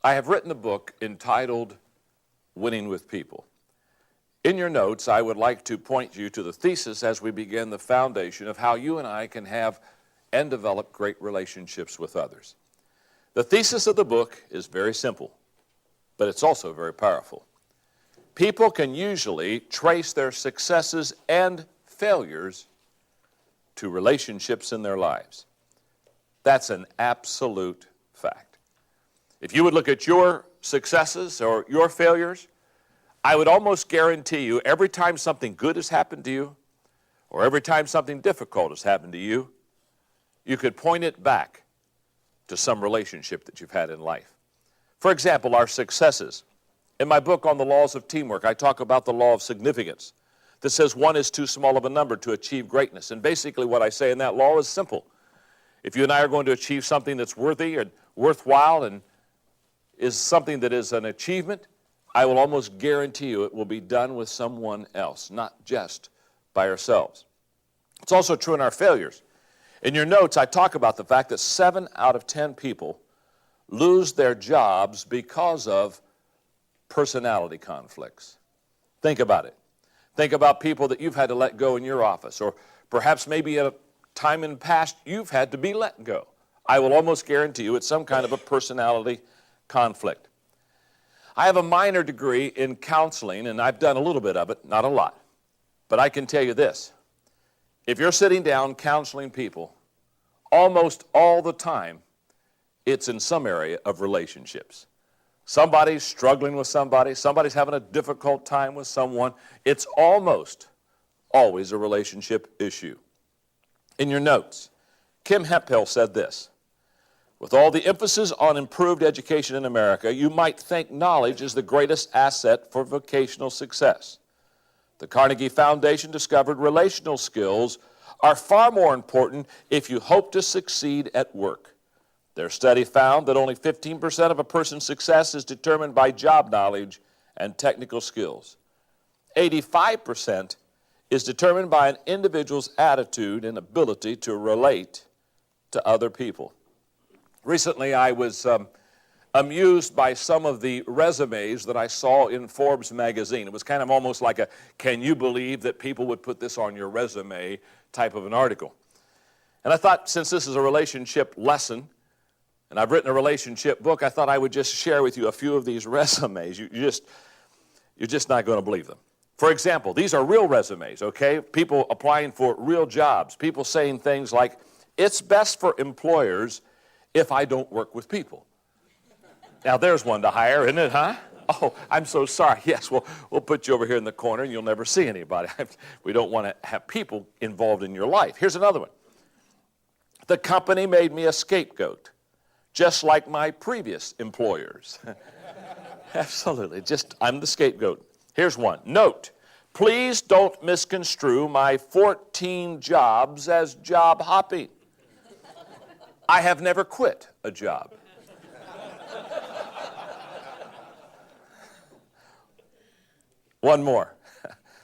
I have written a book entitled Winning with People. In your notes, I would like to point you to the thesis as we begin the foundation of how you and I can have and develop great relationships with others. The thesis of the book is very simple, but it's also very powerful. People can usually trace their successes and failures to relationships in their lives. That's an absolute fact. If you would look at your successes or your failures, I would almost guarantee you every time something good has happened to you or every time something difficult has happened to you, you could point it back to some relationship that you've had in life. For example, our successes. In my book on the laws of teamwork, I talk about the law of significance that says one is too small of a number to achieve greatness. And basically what I say in that law is simple. If you and I are going to achieve something that's worthy and worthwhile and is something that is an achievement, I will almost guarantee you it will be done with someone else, not just by ourselves. It's also true in our failures. In your notes, I talk about the fact that 7 out of 10 people lose their jobs because of personality conflicts. Think about it. Think about people that you've had to let go in your office, or perhaps maybe at a time in the past you've had to be let go. I will almost guarantee you it's some kind of a personality conflict. I have a minor degree in counseling, and I've done a little bit of it, not a lot. But I can tell you this. If you're sitting down counseling people, almost all the time, it's in some area of relationships. Somebody's struggling with somebody, somebody's having a difficult time with someone. It's almost always a relationship issue. In your notes, Kim Hemphill said this: with all the emphasis on improved education in America, you might think knowledge is the greatest asset for vocational success. The Carnegie Foundation discovered relational skills are far more important if you hope to succeed at work. Their study found that only 15% of a person's success is determined by job knowledge and technical skills. 85% is determined by an individual's attitude and ability to relate to other people. Recently, I was amused by some of the resumes that I saw in Forbes magazine. It was kind of almost like a, can you believe that people would put this on your resume type of an article. And I thought, since this is a relationship lesson, and I've written a relationship book, I thought I would just share with you a few of these resumes. You're just not going to believe them. For example, these are real resumes, okay? People applying for real jobs. People saying things like, it's best for employers if I don't work with people. Now, there's one to hire, isn't it, huh? Oh, I'm so sorry. Yes, we'll put you over here in the corner and you'll never see anybody. We don't want to have people involved in your life. Here's another one. The company made me a scapegoat, just like my previous employers. Absolutely. I'm the scapegoat. Here's one. Note, please don't misconstrue my 14 jobs as job hopping. I have never quit a job. One more.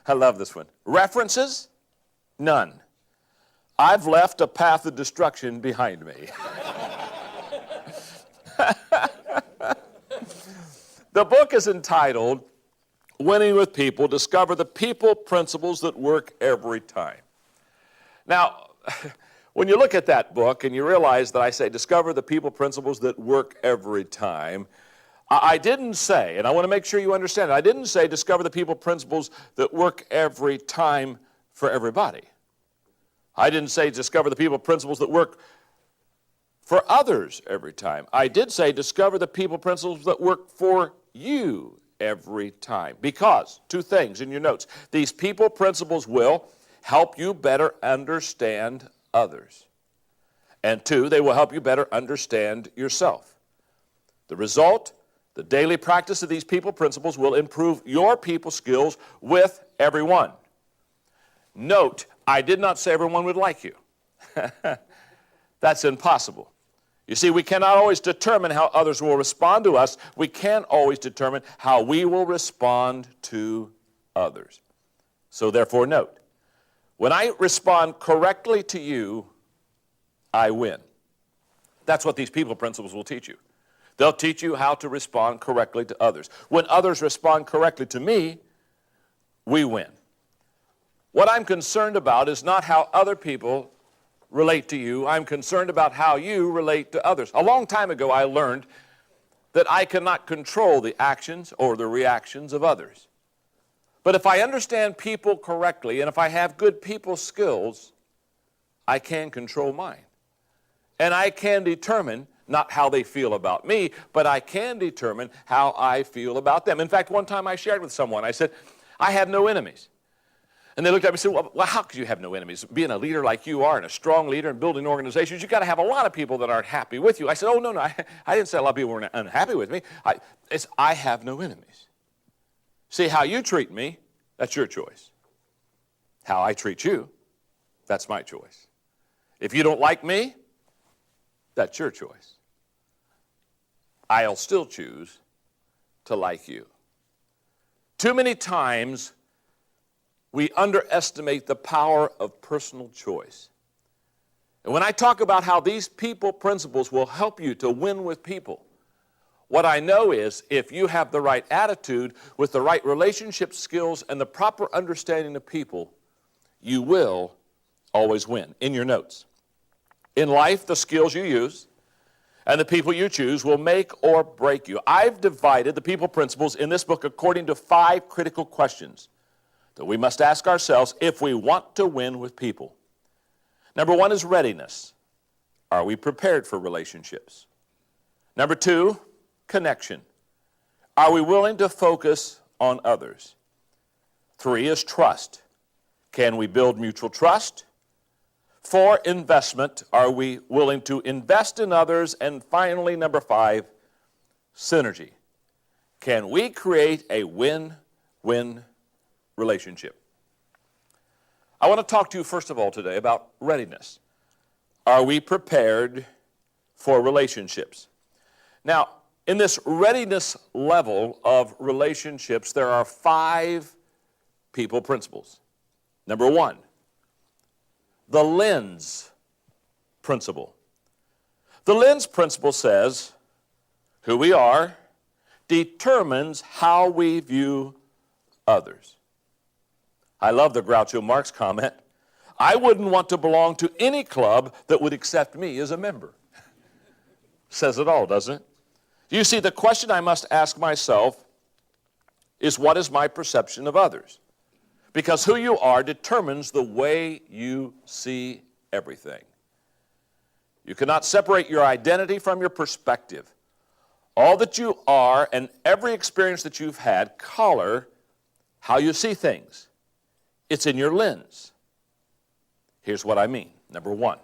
I love this one. References? None. I've left a path of destruction behind me. The book is entitled Winning with People, Discover the People Principles That Work Every Time. Now, when you look at that book and you realize that I say discover the people principles that work every time, I didn't say, and I want to make sure you understand it, I didn't say discover the people principles that work every time for everybody. I didn't say discover the people principles that work for others every time. I did say discover the people principles that work for you every time. Because, two things in your notes. These people principles will help you better understand others. And two, they will help you better understand yourself. The result, the daily practice of these people principles will improve your people skills with everyone. Note, I did not say everyone would like you. That's impossible. You see, we cannot always determine how others will respond to us. We can always determine how we will respond to others. So therefore, note, when I respond correctly to you, I win. That's what these people principles will teach you. They'll teach you how to respond correctly to others. When others respond correctly to me, we win. What I'm concerned about is not how other people relate to you. I'm concerned about how you relate to others. A long time ago, I learned that I cannot control the actions or the reactions of others. But if I understand people correctly, and if I have good people skills, I can control mine. And I can determine not how they feel about me, but I can determine how I feel about them. In fact, one time I shared with someone, I said, I have no enemies. And they looked at me and said, well, how could you have no enemies? Being a leader like you are and a strong leader and building organizations, you've got to have a lot of people that aren't happy with you. I said, oh, no, I didn't say a lot of people were unhappy with me. I have no enemies. See, how you treat me, that's your choice. How I treat you, that's my choice. If you don't like me, that's your choice. I'll still choose to like you. Too many times, we underestimate the power of personal choice. And when I talk about how these people principles will help you to win with people, what I know is if you have the right attitude with the right relationship skills and the proper understanding of people, you will always win. In your notes. In life, the skills you use and the people you choose will make or break you. I've divided the people principles in this book according to 5 critical questions that we must ask ourselves if we want to win with people. Number 1 is readiness. Are we prepared for relationships? Number 2, connection. Are we willing to focus on others? 3 is trust. Can we build mutual trust? 4, investment. Are we willing to invest in others? And finally, number 5, synergy. Can we create a win-win relationship? I want to talk to you first of all today about readiness. Are we prepared for relationships? Now, in this readiness level of relationships, there are 5 people principles. Number 1, the lens principle. The lens principle says who we are determines how we view others. I love the Groucho Marx comment. I wouldn't want to belong to any club that would accept me as a member. Says it all, doesn't it? You see, the question I must ask myself is, what is my perception of others? Because who you are determines the way you see everything. You cannot separate your identity from your perspective. All that you are and every experience that you've had color how you see things. It's in your lens. Here's what I mean. Number 1,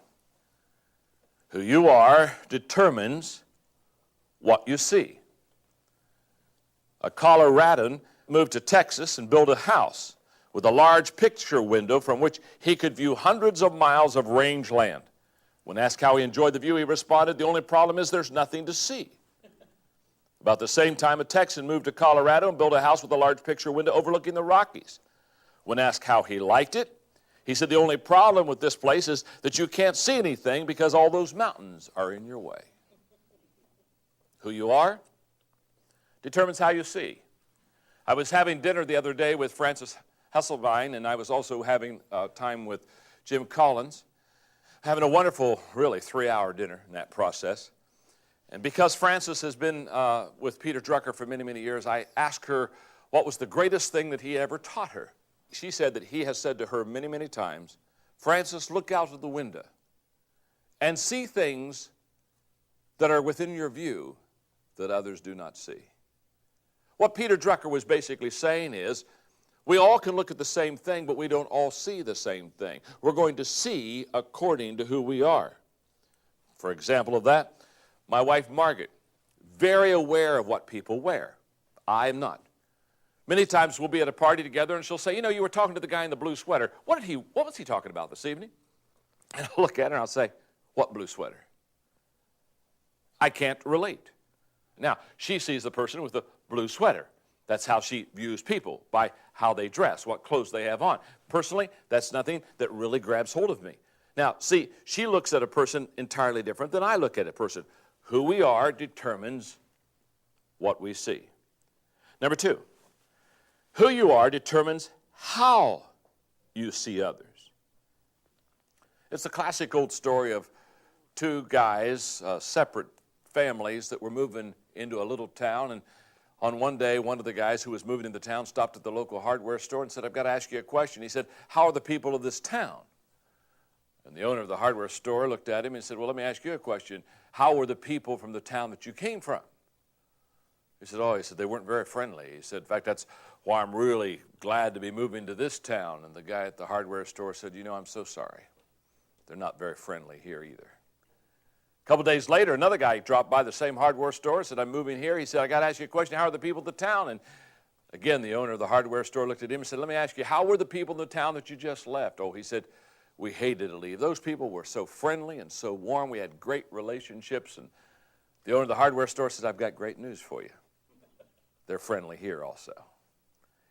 who you are determines what you see. A Coloradan moved to Texas and built a house with a large picture window from which he could view hundreds of miles of rangeland. When asked how he enjoyed the view, he responded, the only problem is there's nothing to see. About the same time, a Texan moved to Colorado and built a house with a large picture window overlooking the Rockies. When asked how he liked it, he said, the only problem with this place is that you can't see anything because all those mountains are in your way. Who you are determines how you see. I was having dinner the other day with Francis Hesselbein, and I was also having time with Jim Collins, having a wonderful, really, 3-hour dinner in that process. And because Francis has been with Peter Drucker for many, many years, I asked her what was the greatest thing that he ever taught her. She said that he has said to her many, many times, Francis, look out of the window and see things that are within your view that others do not see. What Peter Drucker was basically saying is, we all can look at the same thing, but we don't all see the same thing. We're going to see according to who we are. For example of that, my wife Margaret, very aware of what people wear. I am not. Many times we'll be at a party together and she'll say, you know, you were talking to the guy in the blue sweater. What was he talking about this evening? And I'll look at her and I'll say, what blue sweater? I can't relate. Now, she sees the person with the blue sweater. That's how she views people, by how they dress, what clothes they have on. Personally, that's nothing that really grabs hold of me. Now, see, she looks at a person entirely different than I look at a person. Who we are determines what we see. Number two, who you are determines how you see others. It's a classic old story of two guys, separate families that were moving into a little town, and on one day, one of the guys who was moving into town stopped at the local hardware store and said, "I've got to ask you a question." He said, "How are the people of this town?" And the owner of the hardware store looked at him and said, "Well, let me ask you a question. How were the people from the town that you came from?" He said, "Oh," he said, "they weren't very friendly." He said, "In fact, that's why I'm really glad to be moving to this town." And the guy at the hardware store said, "You know, I'm so sorry. They're not very friendly here either." A couple days later, another guy dropped by the same hardware store, said, "I'm moving here." He said, "I got to ask you a question. How are the people of the town?" And again, the owner of the hardware store looked at him and said, "Let me ask you, how were the people in the town that you just left?" "Oh," he said, "we hated to leave. Those people were so friendly and so warm. We had great relationships." And the owner of the hardware store says, "I've got great news for you. They're friendly here also."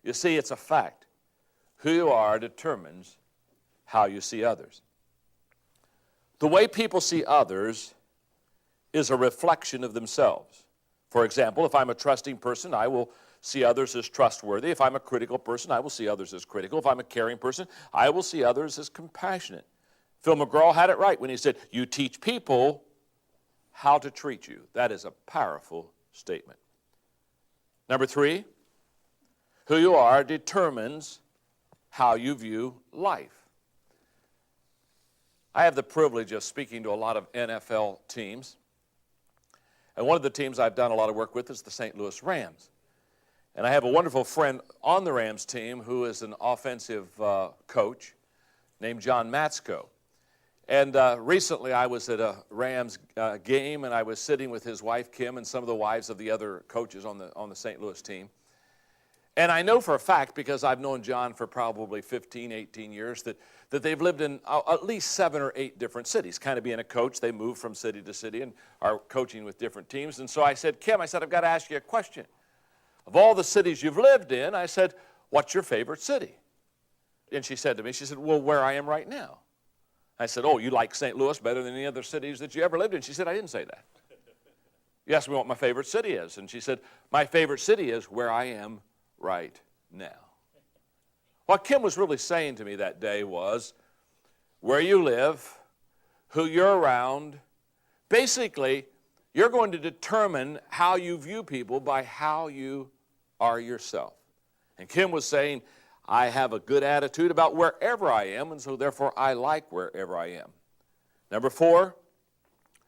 You see, it's a fact. Who you are determines how you see others. The way people see others is a reflection of themselves. For example, if I'm a trusting person, I will see others as trustworthy. If I'm a critical person, I will see others as critical. If I'm a caring person, I will see others as compassionate. Phil McGraw had it right when he said, "You teach people how to treat you." That is a powerful statement. Number three, who you are determines how you view life. I have the privilege of speaking to a lot of NFL teams. And one of the teams I've done a lot of work with is the St. Louis Rams. And I have a wonderful friend on the Rams team who is an offensive coach named John Maxwell. And recently I was at a Rams game, and I was sitting with his wife, Kim, and some of the wives of the other coaches on the St. Louis team. And I know for a fact, because I've known John for probably 15, 18 years, that they've lived in at least 7 or 8 different cities. Kind of being a coach, they move from city to city and are coaching with different teams. And so I said, "Kim," I said, "I've got to ask you a question. Of all the cities you've lived in," I said, "what's your favorite city?" And she said to me, she said, "Well, where I am right now." I said, "Oh, you like St. Louis better than any other cities that you ever lived in?" She said, "I didn't say that." You asked me what my favorite city is, and she said, "My favorite city is where I am right now." What Kim was really saying to me that day was, where you live, who you're around, basically, you're going to determine how you view people by how you are yourself. And Kim was saying, I have a good attitude about wherever I am, and so therefore I like wherever I am. Number 4,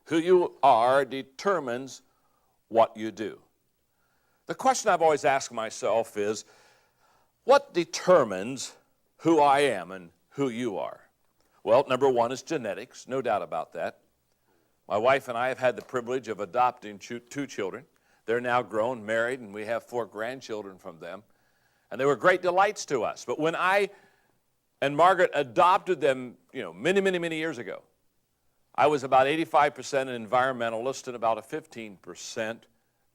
who you are determines what you do. The question I've always asked myself is, what determines who I am and who you are? Well, number 1 is genetics, no doubt about that. My wife and I have had the privilege of adopting 2 children. They're now grown, married, and we have 4 grandchildren from them. And they were great delights to us. But when I and Margaret adopted them, many, many, many years ago, I was about 85% an environmentalist and about a 15%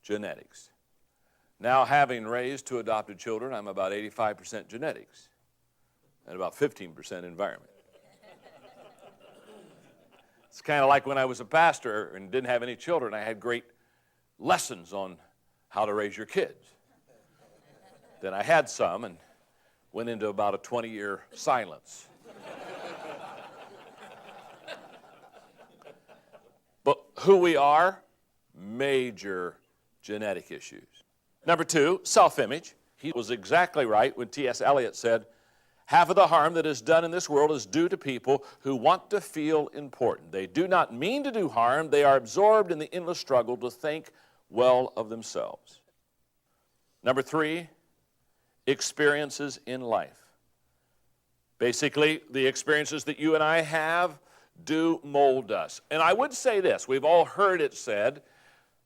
genetics. Now, having raised 2 adopted children, I'm about 85% genetics and about 15% environment. It's kind of like when I was a pastor and didn't have any children, I had great lessons on how to raise your kids. Then I had some and went into about a 20-year silence. But who we are, major genetic issues. Number 2, self-image. He was exactly right when T.S. Eliot said, half of the harm that is done in this world is due to people who want to feel important. They do not mean to do harm. They are absorbed in the endless struggle to think well of themselves. Number 3, experiences in life. Basically, the experiences that you and I have do mold us. And I would say this, we've all heard it said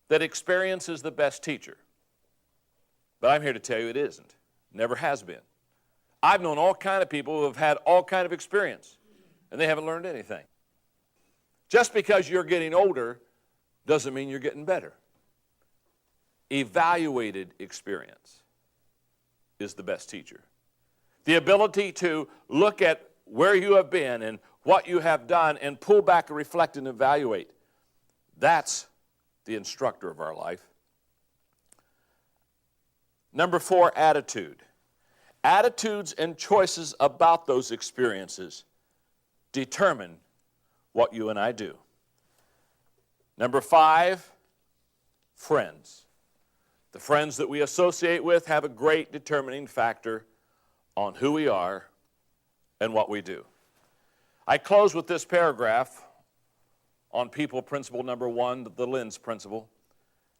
that experience is the best teacher. But I'm here to tell you it isn't. Never has been. I've known all kind of people who have had all kind of experience, and they haven't learned anything. Just because you're getting older doesn't mean you're getting better. Evaluated experience is the best teacher. The ability to look at where you have been and what you have done and pull back and reflect and evaluate, that's the instructor of our life. Number 4, attitude. Attitudes and choices about those experiences determine what you and I do. Number 5, friends. The friends that we associate with have a great determining factor on who we are and what we do. I close with this paragraph on people principle number 1, the lens principle.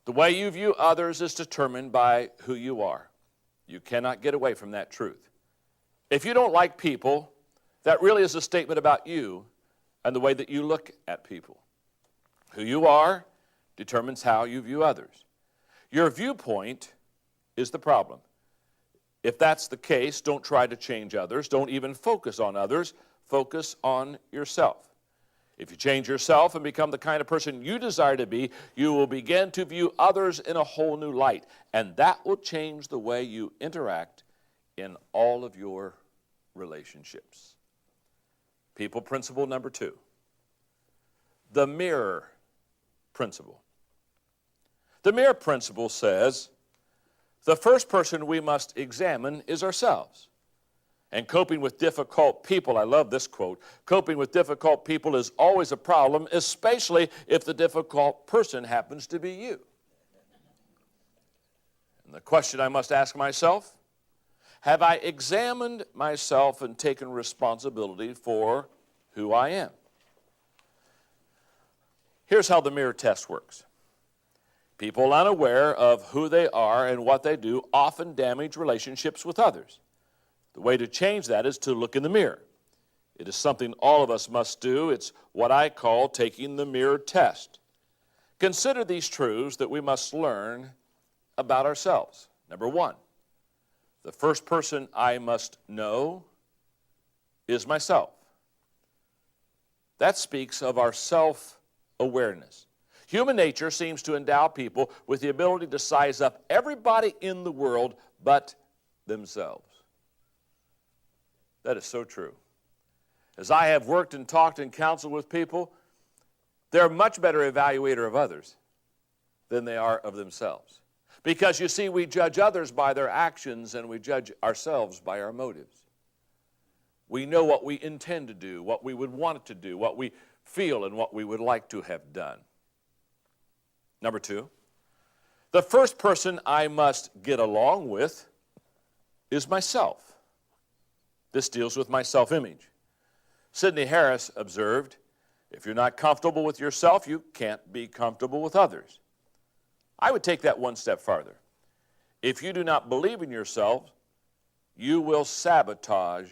The way you view others is determined by who you are. You cannot get away from that truth. If you don't like people, that really is a statement about you and the way that you look at people. Who you are determines how you view others. Your viewpoint is the problem. If that's the case, don't try to change others. Don't even focus on others. Focus on yourself. If you change yourself and become the kind of person you desire to be, you will begin to view others in a whole new light. And that will change the way you interact in all of your relationships. People principle number 2. The mirror principle. The mirror principle says the first person we must examine is ourselves. And coping with difficult people, I love this quote, coping with difficult people is always a problem, especially if the difficult person happens to be you. And the question I must ask myself, have I examined myself and taken responsibility for who I am? Here's how the mirror test works. People unaware of who they are and what they do often damage relationships with others. The way to change that is to look in the mirror. It is something all of us must do. It's what I call taking the mirror test. Consider these truths that we must learn about ourselves. Number 1, the first person I must know is myself. That speaks of our self-awareness. Human nature seems to endow people with the ability to size up everybody in the world but themselves. That is so true. As I have worked and talked and counseled with people, they're a much better evaluator of others than they are of themselves. Because you see, we judge others by their actions and we judge ourselves by our motives. We know what we intend to do, what we would want to do, what we feel and what we would like to have done. Number 2, the first person I must get along with is myself. This deals with my self-image. Sidney Harris observed, if you're not comfortable with yourself, you can't be comfortable with others. I would take that one step farther. If you do not believe in yourself, you will sabotage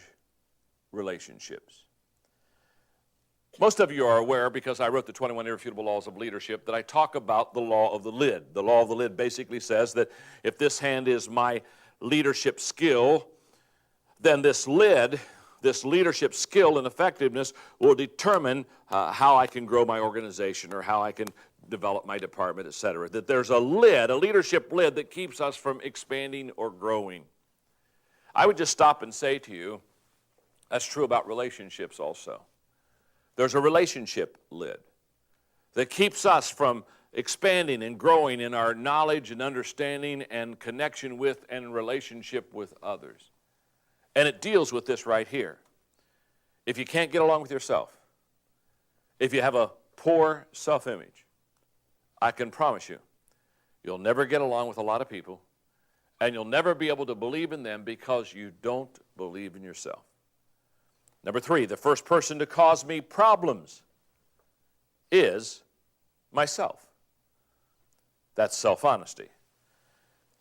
relationships. Most of you are aware, because I wrote the 21 Irrefutable Laws of Leadership, that I talk about the law of the lid. The law of the lid basically says that if this hand is my leadership skill, then this lid, this leadership skill and effectiveness will determine how I can grow my organization or how I can develop my department, etc. That there's a lid, a leadership lid that keeps us from expanding or growing. I would just stop and say to you, that's true about relationships also. There's a relationship lid that keeps us from expanding and growing in our knowledge and understanding and connection with and relationship with others. And it deals with this right here. If you can't get along with yourself, if you have a poor self-image, I can promise you, you'll never get along with a lot of people, and you'll never be able to believe in them because you don't believe in yourself. Number 3, the first person to cause me problems is myself. That's self-honesty.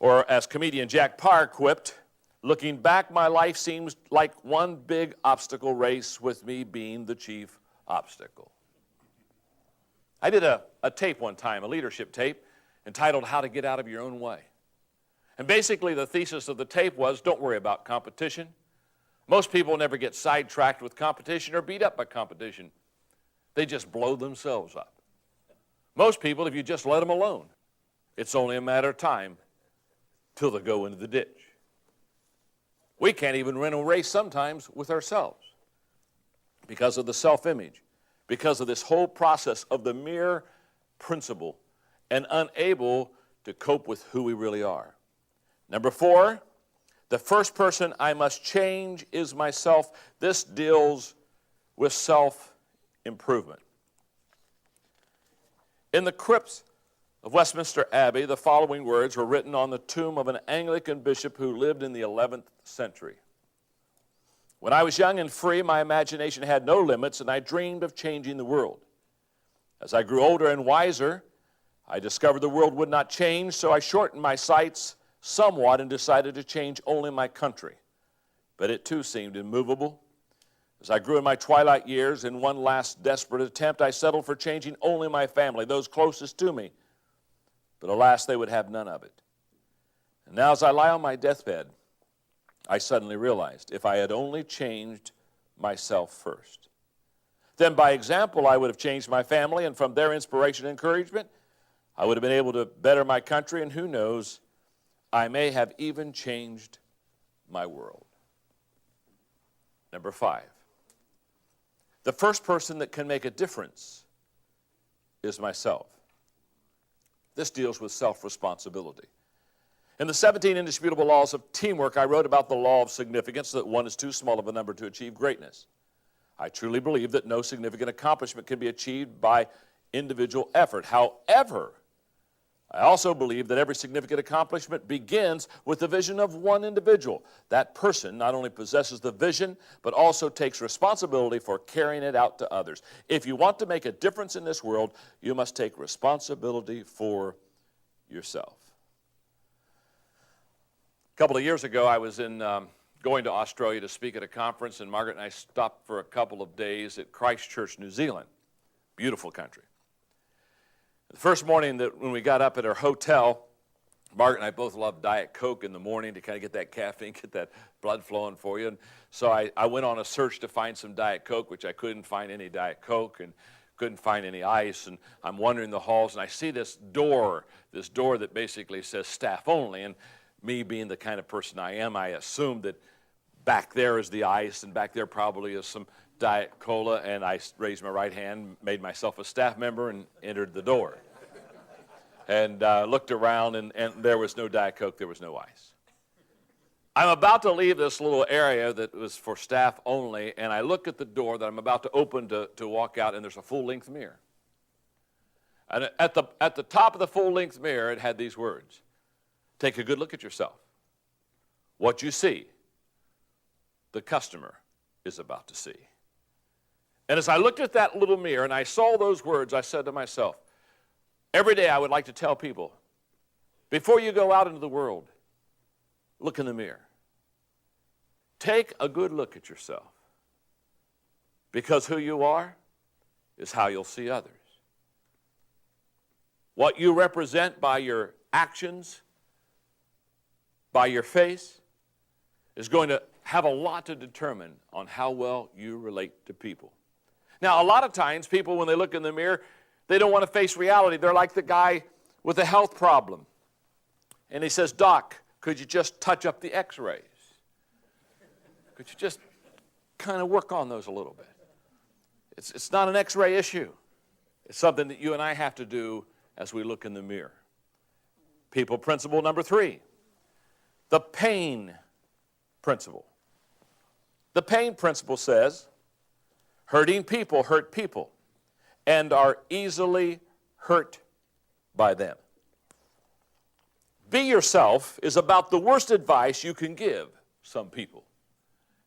Or as comedian Jack Parr quipped, looking back, my life seems like one big obstacle race with me being the chief obstacle. I did a tape one time, a leadership tape, entitled How to Get Out of Your Own Way. And basically the thesis of the tape was, don't worry about competition. Most people never get sidetracked with competition or beat up by competition. They just blow themselves up. Most people, if you just let them alone, it's only a matter of time till they go into the ditch. We can't even win a race sometimes with ourselves because of the self-image, because of this whole process of the mirror principle, and unable to cope with who we really are. Number 4, the first person I must change is myself. This deals with self-improvement. In the crypts of Westminster Abbey, the following words were written on the tomb of an Anglican bishop who lived in the 11th century. When I was young and free, my imagination had no limits, and I dreamed of changing the world. As I grew older and wiser, I discovered the world would not change, so I shortened my sights somewhat and decided to change only my country. But it too seemed immovable. As I grew in my twilight years, in one last desperate attempt, I settled for changing only my family, those closest to me. But alas, they would have none of it. And now as I lie on my deathbed, I suddenly realized if I had only changed myself first, then by example I would have changed my family, and from their inspiration and encouragement, I would have been able to better my country, and who knows, I may have even changed my world. Number 5, the first person that can make a difference is myself. This deals with self-responsibility. In the 17 Indisputable Laws of Teamwork, I wrote about the law of significance, that one is too small of a number to achieve greatness. I truly believe that no significant accomplishment can be achieved by individual effort. However, I also believe that every significant accomplishment begins with the vision of one individual. That person not only possesses the vision, but also takes responsibility for carrying it out to others. If you want to make a difference in this world, you must take responsibility for yourself. A couple of years ago, I was going to Australia to speak at a conference, and Margaret and I stopped for a couple of days at Christchurch, New Zealand. Beautiful country. The first morning when we got up at our hotel, Margaret and I both love Diet Coke in the morning to kind of get that caffeine, get that blood flowing for you. And so I went on a search to find some Diet Coke, which I couldn't find any Diet Coke and couldn't find any ice. And I'm wandering the halls, and I see this door that basically says staff only. And me being the kind of person I am, I assumed that back there is the ice, and back there probably is some Diet Cola, and I raised my right hand, made myself a staff member, and entered the door. And looked around, and there was no Diet Coke, there was no ice. I'm about to leave this little area that was for staff only, and I look at the door that I'm about to open to walk out, and there's a full-length mirror. And at the top of the full-length mirror, it had these words: take a good look at yourself. What you see, the customer is about to see. And as I looked at that little mirror and I saw those words, I said to myself, every day I would like to tell people, before you go out into the world, look in the mirror. Take a good look at yourself. Because who you are is how you'll see others. What you represent by your actions, by your face, is going to have a lot to determine on how well you relate to people. Now, a lot of times, people, when they look in the mirror, they don't want to face reality. They're like the guy with a health problem. And he says, Doc, could you just touch up the x-rays? Could you just kind of work on those a little bit? It's not an x-ray issue. It's something that you and I have to do as we look in the mirror. People principle number 3, the pain principle. The pain principle says, hurting people hurt people and are easily hurt by them. Be yourself is about the worst advice you can give some people.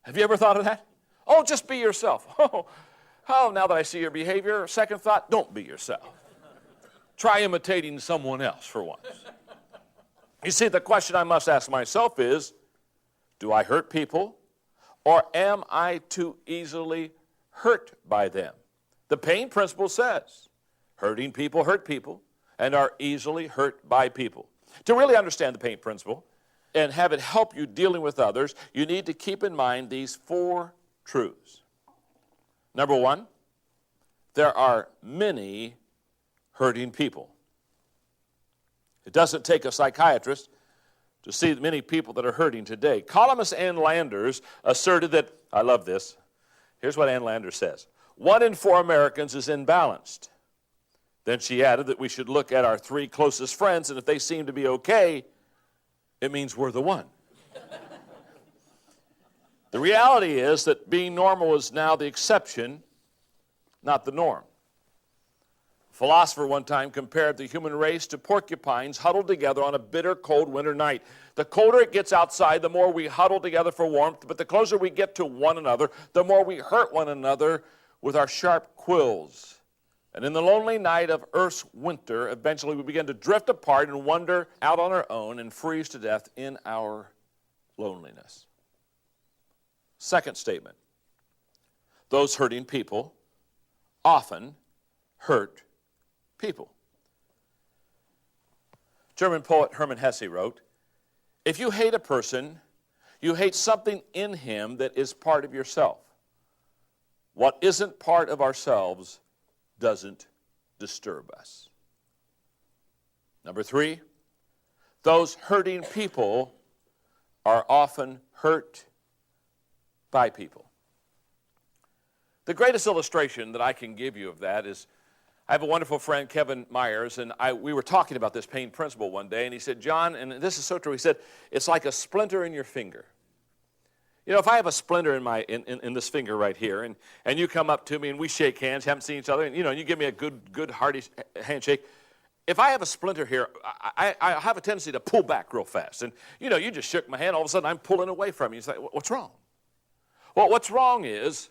Have you ever thought of that? Oh, just be yourself. Oh, now that I see your behavior, second thought, don't be yourself. Try imitating someone else for once. You see, the question I must ask myself is, do I hurt people, or am I too easily hurt by them? The pain principle says, hurting people hurt people and are easily hurt by people. To really understand the pain principle and have it help you dealing with others, you need to keep in mind these 4 truths. Number 1, there are many hurting people. It doesn't take a psychiatrist to see many people that are hurting today. Columnist Ann Landers asserted that, I love this, here's what Ann Landers says, 1 in 4 Americans is imbalanced. Then she added that we should look at our 3 closest friends, and if they seem to be okay, it means we're the one. The reality is that being normal is now the exception, not the norm. A philosopher one time compared the human race to porcupines huddled together on a bitter, cold winter night. The colder it gets outside, the more we huddle together for warmth, but the closer we get to one another, the more we hurt one another with our sharp quills. And in the lonely night of Earth's winter, eventually we begin to drift apart and wander out on our own and freeze to death in our loneliness. Second statement, those hurting people often hurt people. German poet Hermann Hesse wrote, "If you hate a person, you hate something in him that is part of yourself. What isn't part of ourselves doesn't disturb us." Number 3, those hurting people are often hurt by people. The greatest illustration that I can give you of that is, I have a wonderful friend, Kevin Myers, and we were talking about this pain principle one day, and he said, "John," and this is so true, he said, "it's like a splinter in your finger." You know, if I have a splinter in this finger right here, and you come up to me and we shake hands, haven't seen each other, and you give me a good hearty handshake, if I have a splinter here, I have a tendency to pull back real fast. And you just shook my hand, all of a sudden I'm pulling away from you. It's like, what's wrong? Well, what's wrong is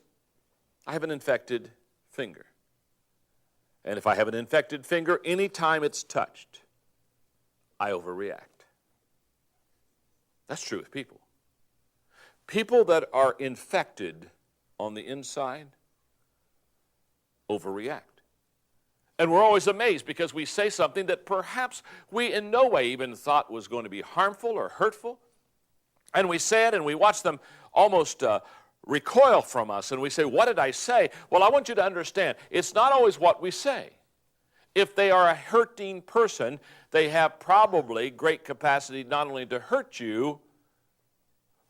I have an infected finger. And if I have an infected finger, anytime it's touched, I overreact. That's true with people. People that are infected on the inside overreact. And we're always amazed because we say something that perhaps we in no way even thought was going to be harmful or hurtful. And we say it and we watch them almost recoil from us, and we say, "What did I say?" Well, I want you to understand, it's not always what we say. If they are a hurting person, they have probably great capacity not only to hurt you,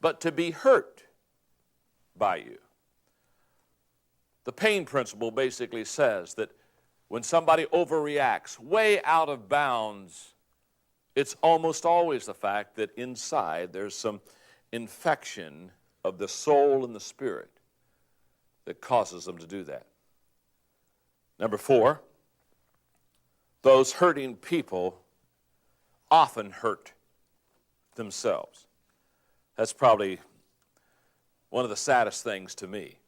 but to be hurt by you. The pain principle basically says that when somebody overreacts way out of bounds, it's almost always the fact that inside there's some infection of the soul and the spirit that causes them to do that. Number 4, those hurting people often hurt themselves. That's probably one of the saddest things to me,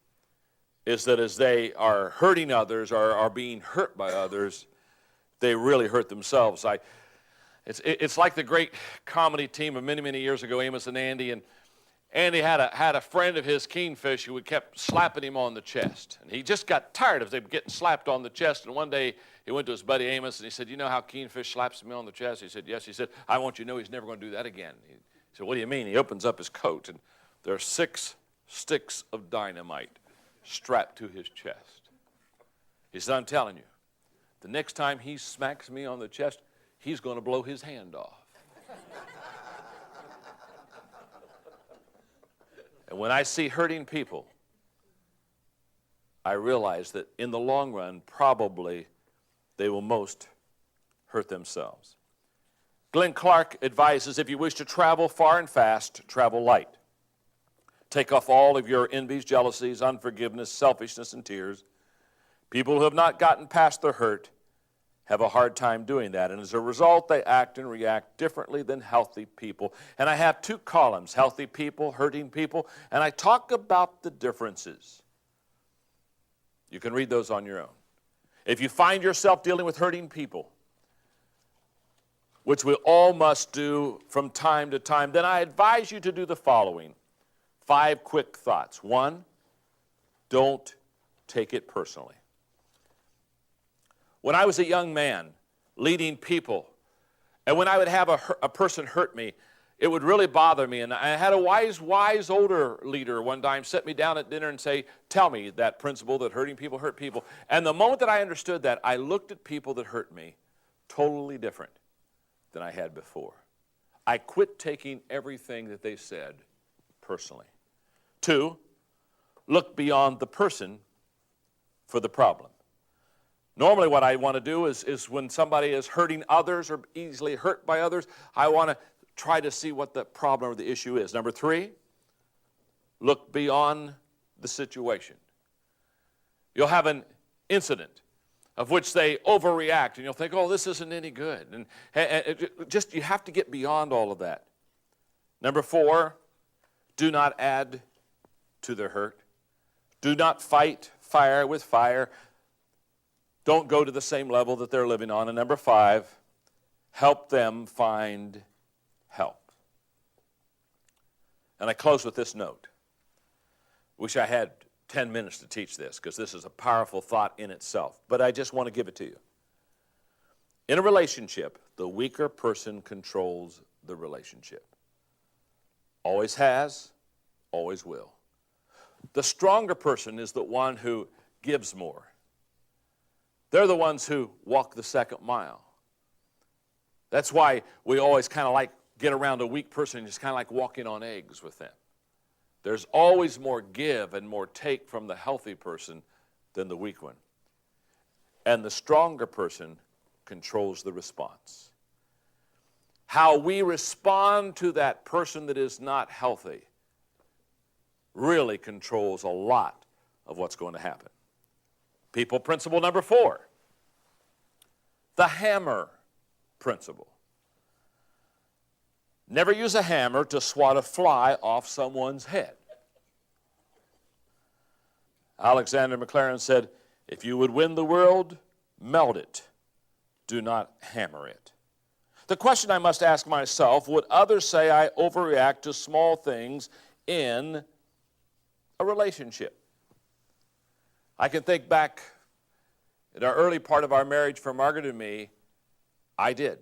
is that as they are hurting others or are being hurt by others, they really hurt themselves. It's like the great comedy team of many, many years ago, Amos and Andy, and Andy had a friend of his, Kingfish, who kept slapping him on the chest. And he just got tired of them getting slapped on the chest. And one day he went to his buddy Amos and he said, "You know how Kingfish slaps me on the chest?" He said, "Yes." He said, "I want you to know he's never going to do that again." He said, "What do you mean?" He opens up his coat and there are 6 sticks of dynamite strapped to his chest. He said, "I'm telling you, the next time he smacks me on the chest, he's going to blow his hand off." And when I see hurting people, I realize that in the long run, probably they will most hurt themselves. Glenn Clark advises, if you wish to travel far and fast, travel light. Take off all of your envies, jealousies, unforgiveness, selfishness, and tears. People who have not gotten past their hurt have a hard time doing that. And as a result, they act and react differently than healthy people. And I have 2 columns, healthy people, hurting people, and I talk about the differences. You can read those on your own. If you find yourself dealing with hurting people, which we all must do from time to time, then I advise you to do the following. 5 quick thoughts. 1, don't take it personally. When I was a young man leading people, and when I would have a person hurt me, it would really bother me. And I had a wise older leader one time sit me down at dinner and say, "Tell me that principle that hurting people hurt people." And the moment that I understood that, I looked at people that hurt me totally different than I had before. I quit taking everything that they said personally. 2, look beyond the person for the problem. Normally what I want to do is when somebody is hurting others or easily hurt by others, I want to try to see what the problem or the issue is. Number 3, look beyond the situation. You'll have an incident of which they overreact, and you'll think, oh, this isn't any good. And just you have to get beyond all of that. Number 4, do not add to their hurt. Do not fight fire with fire. Don't go to the same level that they're living on. And number 5, help them find help. And I close with this note. Wish I had 10 minutes to teach this, because this is a powerful thought in itself. But I just want to give it to you. In a relationship, the weaker person controls the relationship. Always has, always will. The stronger person is the one who gives more. They're the ones who walk the second mile. That's why we always kind of like get around a weak person and just kind of like walking on eggs with them. There's always more give and more take from the healthy person than the weak one. And the stronger person controls the response. How we respond to that person that is not healthy really controls a lot of what's going to happen. People principle number 4, the hammer principle. Never use a hammer to swat a fly off someone's head. Alexander McLaren said, if you would win the world, melt it. Do not hammer it. The question I must ask myself, would others say I overreact to small things in a relationship? I can think back in our early part of our marriage for Margaret and me, I did.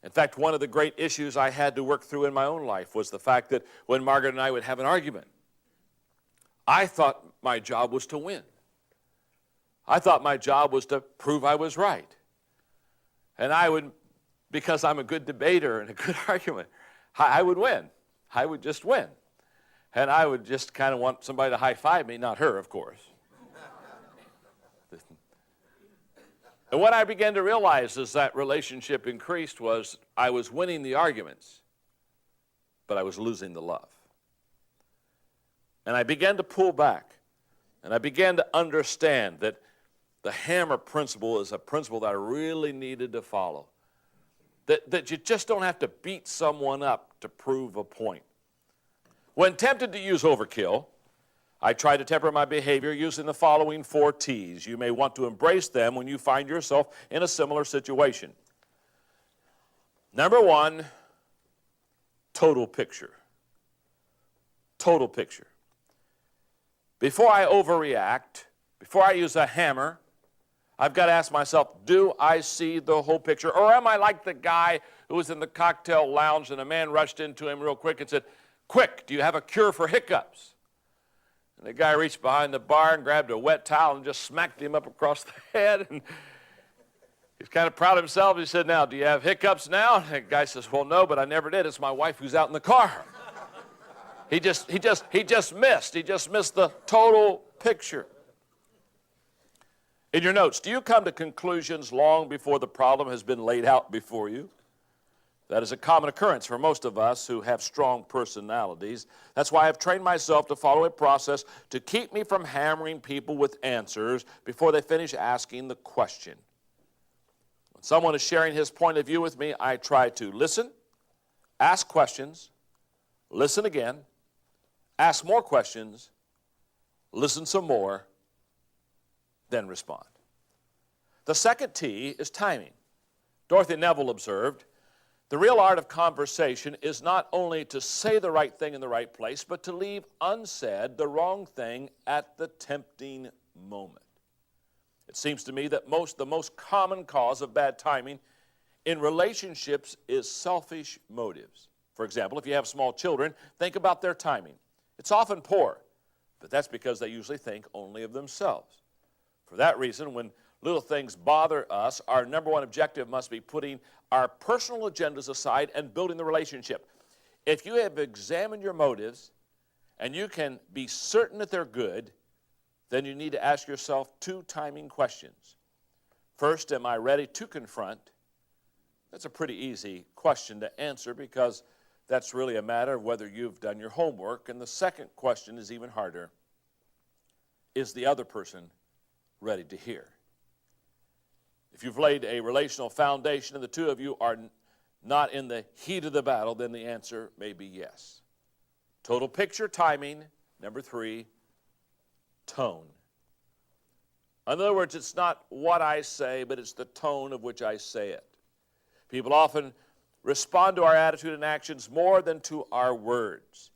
In fact, one of the great issues I had to work through in my own life was the fact that when Margaret and I would have an argument, I thought my job was to win. I thought my job was to prove I was right. And I would, because I'm a good debater and a good argument, I would win. I would just win. And I would just kind of want somebody to high-five me, not her, of course. And what I began to realize as that relationship increased was I was winning the arguments, but I was losing the love. And I began to pull back, and I began to understand that the hammer principle is a principle that I really needed to follow. That you just don't have to beat someone up to prove a point. When tempted to use overkill, I try to temper my behavior using the following 4 T's. You may want to embrace them when you find yourself in a similar situation. Number 1, total picture. Total picture. Before I overreact, before I use a hammer, I've got to ask myself, do I see the whole picture? Or am I like the guy who was in the cocktail lounge and a man rushed into him real quick and said, quick, do you have a cure for hiccups? And the guy reached behind the bar and grabbed a wet towel and just smacked him up across the head. And he's kind of proud of himself. He said, now, do you have hiccups now? And the guy says, well, no, but I never did. It's my wife who's out in the car. He just missed. He just missed the total picture. In your notes, do you come to conclusions long before the problem has been laid out before you? That is a common occurrence for most of us who have strong personalities. That's why I've trained myself to follow a process to keep me from hammering people with answers before they finish asking the question. When someone is sharing his point of view with me, I try to listen, ask questions, listen again, ask more questions, listen some more, then respond. The second T is timing. Dorothy Neville observed, the real art of conversation is not only to say the right thing in the right place, but to leave unsaid the wrong thing at the tempting moment. It seems to me that the most common cause of bad timing in relationships is selfish motives. For example, if you have small children, think about their timing. It's often poor, but that's because they usually think only of themselves. For that reason, when little things bother us, our number 1 objective must be putting our personal agendas aside and building the relationship. If you have examined your motives and you can be certain that they're good, then you need to ask yourself 2 timing questions. First, am I ready to confront? That's a pretty easy question to answer because that's really a matter of whether you've done your homework. And the second question is even harder. Is the other person ready to hear? If you've laid a relational foundation and the two of you are not in the heat of the battle, then the answer may be yes. Total picture, timing. Number 3, tone. In other words, it's not what I say, but it's the tone of which I say it. People often respond to our attitude and actions more than to our words.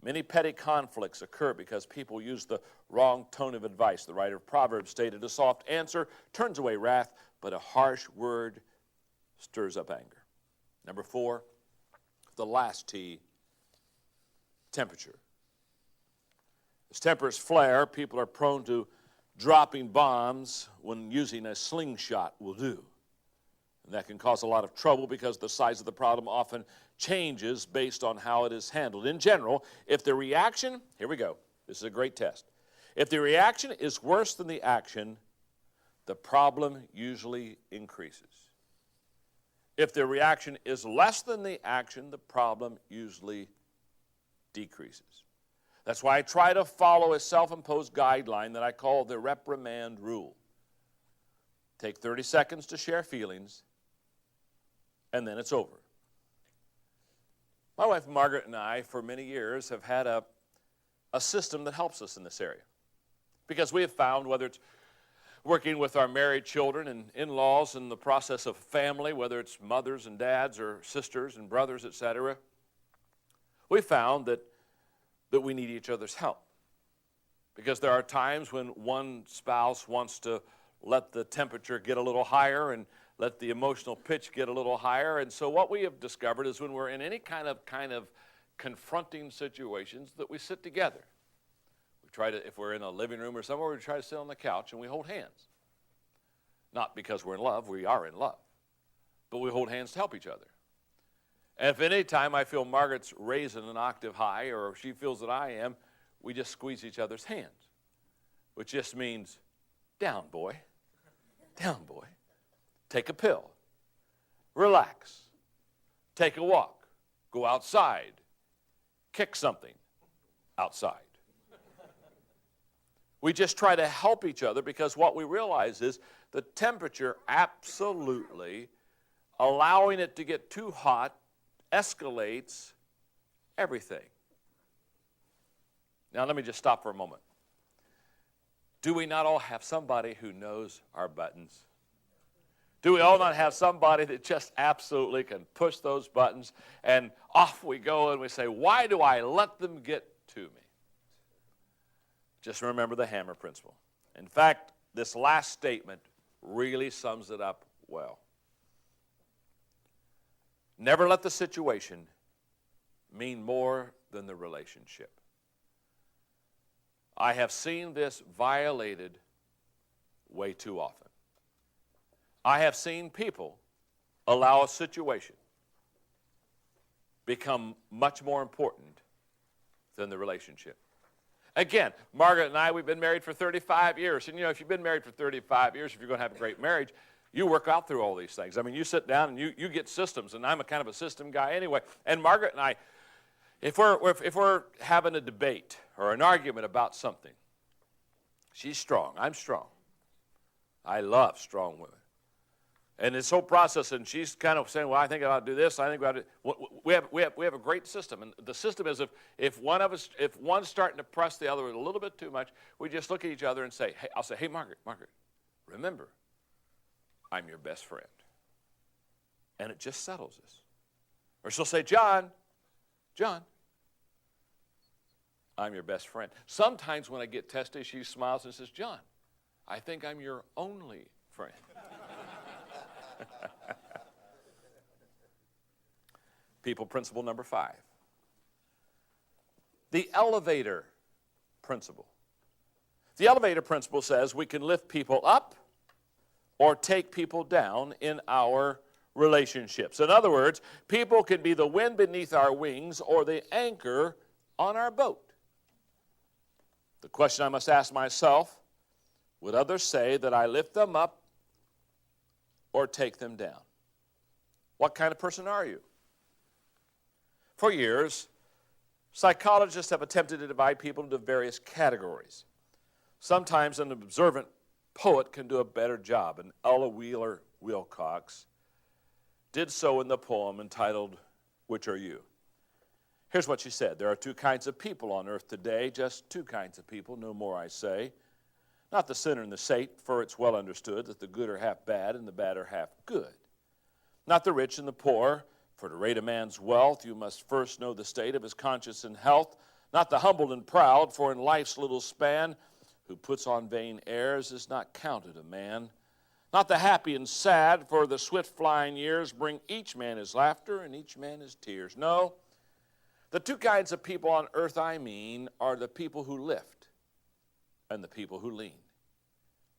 Many petty conflicts occur because people use the wrong tone of advice. The writer of Proverbs stated, a soft answer turns away wrath, but a harsh word stirs up anger. Number 4, the last T, temperature. As tempers flare, people are prone to dropping bombs when using a slingshot will do. And that can cause a lot of trouble because the size of the problem often changes based on how it is handled. In general, if the reaction, here we go, this is a great test. If the reaction is worse than the action, the problem usually increases. If the reaction is less than the action, the problem usually decreases. That's why I try to follow a self-imposed guideline that I call the reprimand rule. Take 30 seconds to share feelings, and then it's over. My wife Margaret and I, for many years, have had a system that helps us in this area. Because we have found, whether it's working with our married children and in-laws in the process of family, whether it's mothers and dads or sisters and brothers, etc., we found that we need each other's help. Because there are times when one spouse wants to let the temperature get a little higher and let the emotional pitch get a little higher. And so what we have discovered is when we're in any kind of confronting situations, that we sit together. We try to, if we're in a living room or somewhere, we try to sit on the couch and we hold hands. Not because we're in love, we are in love. But we hold hands to help each other. And if any time I feel Margaret's raising an octave high or she feels that I am, we just squeeze each other's hands, which just means, down, boy. Down, boy. Take a pill. Relax. Take a walk. Go outside. Kick something outside. We just try to help each other because what we realize is the temperature absolutely, allowing it to get too hot, escalates everything. Now let me just stop for a moment. Do we not all have somebody who knows our buttons? Do we all not have somebody that just absolutely can push those buttons and off we go and we say, why do I let them get to me? Just remember the hammer principle. In fact, this last statement really sums it up well. Never let the situation mean more than the relationship. I have seen this violated way too often. I have seen people allow a situation become much more important than the relationship. Again, Margaret and I, we've been married for 35 years. And, if you've been married for 35 years, if you're going to have a great marriage, you work out through all these things. I mean, you sit down and you get systems, and I'm a kind of a system guy anyway. And Margaret and I, if we're having a debate or an argument about something, she's strong, I'm strong. I love strong women. And this whole process, and she's kind of saying, well, I think I ought to do this, I think we ought to. We have a great system. And the system is if one's starting to press the other a little bit too much, we just look at each other and say, hey, I'll say, hey, Margaret, remember, I'm your best friend. And it just settles us. Or she'll say, John, I'm your best friend. Sometimes when I get testy, she smiles and says, John, I think I'm your only friend. People principle number 5. The elevator principle. The elevator principle says we can lift people up or take people down in our relationships. In other words, people can be the wind beneath our wings or the anchor on our boat. The question I must ask myself, would others say that I lift them up or take them down? What kind of person are you? For years, psychologists have attempted to divide people into various categories. Sometimes an observant poet can do a better job, and Ella Wheeler Wilcox did so in the poem entitled, "Which Are You?" Here's what she said. There are two kinds of people on earth today, just two kinds of people, no more I say. Not the sinner and the saint, for it's well understood that the good are half bad and the bad are half good. Not the rich and the poor, for to rate a man's wealth, you must first know the state of his conscience and health. Not the humble and proud, for in life's little span, who puts on vain airs is not counted a man. Not the happy and sad, for the swift flying years bring each man his laughter and each man his tears. No, the two kinds of people on earth I mean are the people who lift and the people who lean.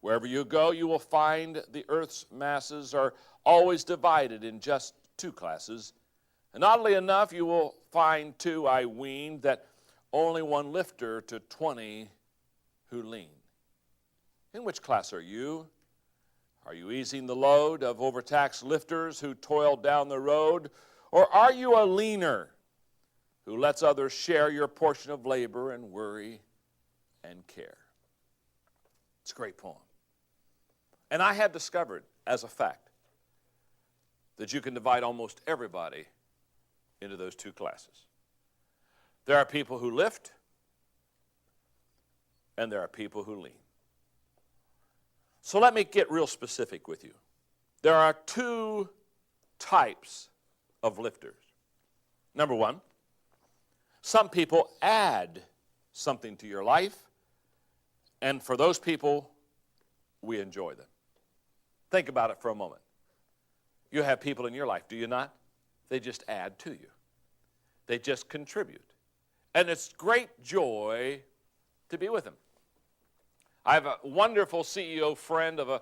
Wherever you go, you will find the earth's masses are always divided in just two classes. And oddly enough, you will find too, I ween, that only one lifter to 20 who lean. In which class are you? Are you easing the load of overtaxed lifters who toil down the road? Or are you a leaner who lets others share your portion of labor and worry and care? It's a great poem. And I have discovered, as a fact, that you can divide almost everybody into those two classes. There are people who lift, and there are people who lean. So let me get real specific with you. There are two types of lifters. Number one, some people add something to your life, and for those people, we enjoy them. Think about it for a moment. You have people in your life, do you not? They just add to you. They just contribute. And it's great joy to be with them. I have a wonderful CEO friend of a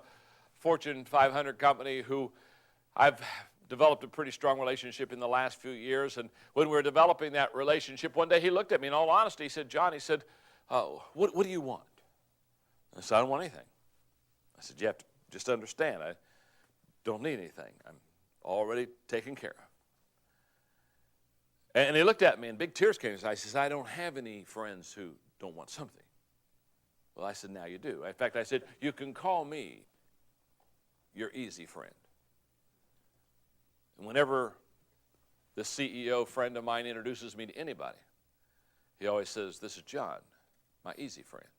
Fortune 500 company who I've developed a pretty strong relationship in the last few years. And when we were developing that relationship, one day he looked at me, in all honesty, he said, "John," he said, what do you want? I said, "I don't want anything." I said, "You have to just understand, I don't need anything. I'm already taken care of." And he looked at me, and big tears came in his eyes. He says, "I don't have any friends who don't want something." Well, I said, "Now you do." In fact, I said, "You can call me your easy friend." And whenever the CEO friend of mine introduces me to anybody, he always says, "This is John, my easy friend."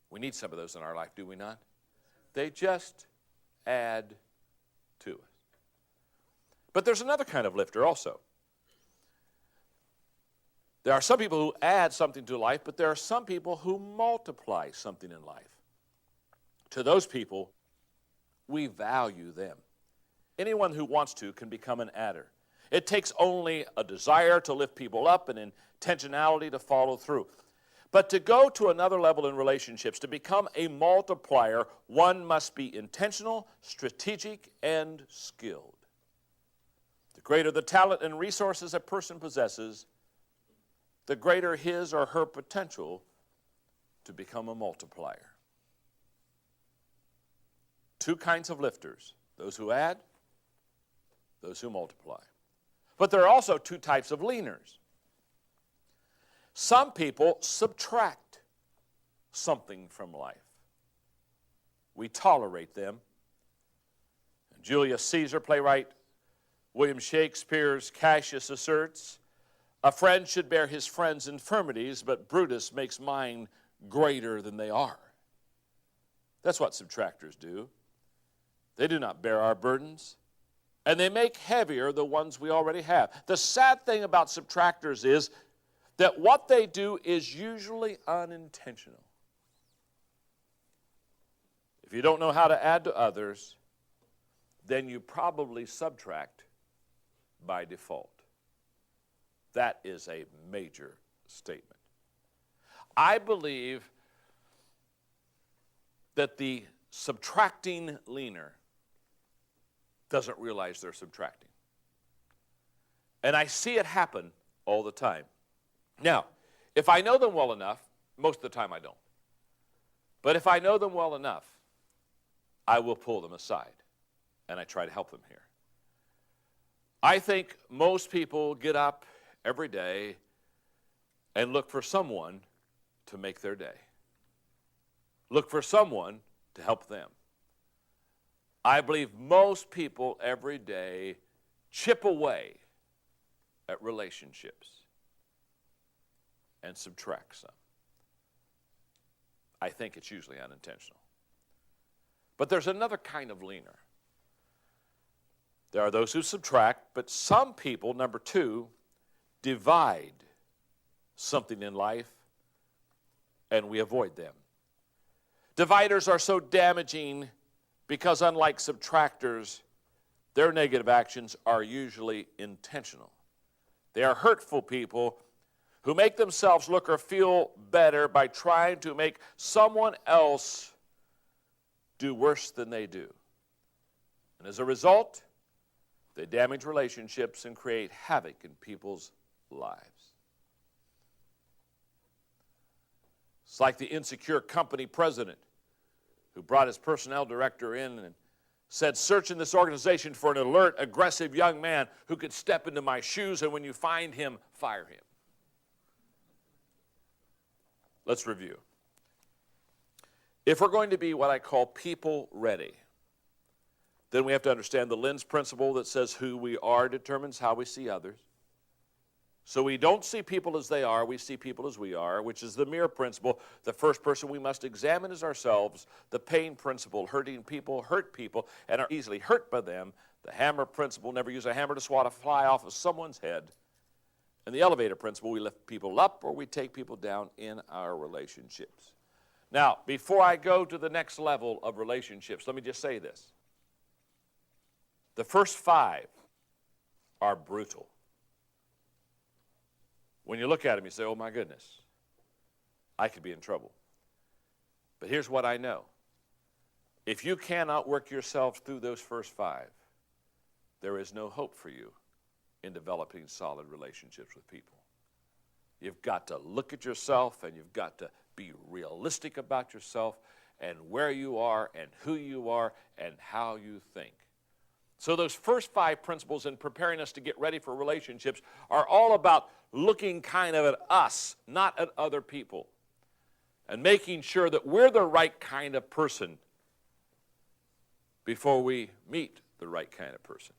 We need some of those in our life, do we not? They just add to us. But there's another kind of lifter also. There are some people who add something to life, but there are some people who multiply something in life. To those people, we value them. Anyone who wants to can become an adder. It takes only a desire to lift people up and intentionality to follow through. But to go to another level in relationships, to become a multiplier, one must be intentional, strategic, and skilled. The greater the talent and resources a person possesses, the greater his or her potential to become a multiplier. Two kinds of lifters, those who add, those who multiply. But there are also two types of leaners. Some people subtract something from life. We tolerate them. Julius Caesar, playwright William Shakespeare's Cassius asserts, "A friend should bear his friend's infirmities, but Brutus makes mine greater than they are." That's what subtractors do. They do not bear our burdens, and they make heavier the ones we already have. The sad thing about subtractors is that what they do is usually unintentional. If you don't know how to add to others, then you probably subtract by default. That is a major statement. I believe that the subtracting leaner doesn't realize they're subtracting. And I see it happen all the time. Now, if I know them well enough, most of the time I don't. But if I know them well enough, I will pull them aside, and I try to help them here. I think most people get up every day and look for someone to make their day. Look for someone to help them. I believe most people every day chip away at relationships and subtract some. I think it's usually unintentional. But there's another kind of leaner. There are those who subtract, but some people, number two, divide something in life, and we avoid them. Dividers are so damaging because, unlike subtractors, their negative actions are usually intentional. They are hurtful people who make themselves look or feel better by trying to make someone else do worse than they do. And as a result, they damage relationships and create havoc in people's lives. It's like the insecure company president who brought his personnel director in and said, search in this organization for an alert, aggressive young man who could step into my shoes, and when you find him, fire him. Let's review. If we're going to be what I call people ready, then we have to understand the lens principle that says who we are determines how we see others. So we don't see people as they are, we see people as we are, which is the mirror principle. The first person we must examine is ourselves. The pain principle, hurting people hurt people and are easily hurt by them. The hammer principle, never use a hammer to swat a fly off of someone's head. And the elevator principle, we lift people up or we take people down in our relationships. Now, before I go to the next level of relationships, let me just say this. The first five are brutal. When you look at them, you say, oh my goodness, I could be in trouble. But here's what I know. If you cannot work yourself through those first five, there is no hope for you in developing solid relationships with people. You've got to look at yourself and you've got to be realistic about yourself and where you are and who you are and how you think. So those first five principles in preparing us to get ready for relationships are all about looking kind of at us, not at other people, and making sure that we're the right kind of person before we meet the right kind of person.